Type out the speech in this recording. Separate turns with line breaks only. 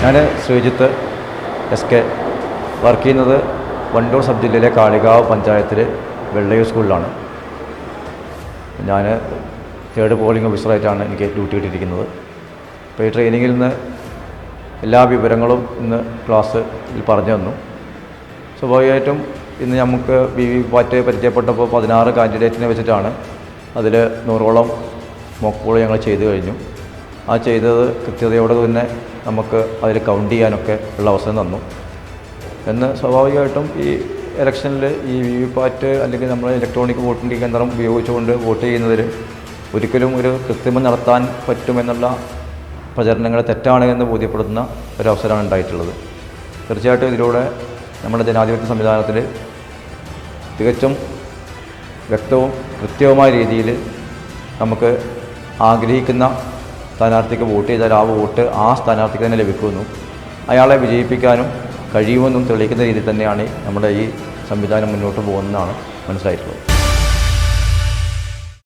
ഞാൻ Sreejith SK work ചെയ്യുന്നത് Wandoor sub ജില്ലയിലെ കാളികാവ് പഞ്ചായത്തിൽ വെള്ളയൂർ സ്കൂളിലാണ്. ഞാൻ 3rd പോളിംഗ് ഓഫീസറായിട്ടാണ് എനിക്ക് ഡ്യൂട്ടി കിട്ടിയിരിക്കുന്നത്. അപ്പോൾ ഈ ട്രെയിനിങ്ങിൽ നിന്ന് എല്ലാ വിവരങ്ങളും ഇന്ന് ക്ലാസ്സിൽ പറഞ്ഞു തന്നു. സ്വാഭാവികമായിട്ടും ഇന്ന് നമുക്ക് VVPAT പരിചയപ്പെട്ടപ്പോൾ 16 കാൻഡിഡേറ്റിനെ വെച്ചിട്ടാണ് അതിൽ 100ഓളം മോക്ക് പോൾ ഞങ്ങൾ ചെയ്തു കഴിഞ്ഞു. ആ ചെയ്തത് കൃത്യതയോടെ തന്നെ നമുക്ക് അതിൽ കൗണ്ട് ചെയ്യാനൊക്കെ ഉള്ള അവസരം തന്നു. എന്ന് സ്വാഭാവികമായിട്ടും ഈ ഇലക്ഷനിൽ ഈ VVPAT അല്ലെങ്കിൽ നമ്മൾ ഇലക്ട്രോണിക് വോട്ടിംഗ് യന്ത്രം ഉപയോഗിച്ചുകൊണ്ട് വോട്ട് ചെയ്യുന്നതിൽ ഒരിക്കലും ഒരു കൃത്രിമം നടത്താൻ പറ്റുമെന്നുള്ള പ്രചരണങ്ങൾ തെറ്റാണ് എന്ന് ബോധ്യപ്പെടുത്തുന്ന ഒരവസരമാണ് ഉണ്ടായിട്ടുള്ളത്. തീർച്ചയായിട്ടും ഇതിലൂടെ നമ്മുടെ ജനാധിപത്യ സംവിധാനത്തിൽ തികച്ചും വ്യക്തവും കൃത്യവുമായ രീതിയിൽ നമുക്ക് ആഗ്രഹിക്കുന്ന സ്ഥാനാർത്ഥിക്ക് വോട്ട് ചെയ്താൽ ആ വോട്ട് ആ സ്ഥാനാർത്ഥിക്ക് തന്നെ ലഭിക്കുമെന്നും അയാളെ വിജയിപ്പിക്കാനും കഴിയുമെന്നും തെളിയിക്കുന്ന രീതിയിൽ തന്നെയാണ് നമ്മുടെ ഈ സംവിധാനം മുന്നോട്ട് പോകുന്നതെന്നാണ് മനസ്സിലായിട്ടുള്ളത്.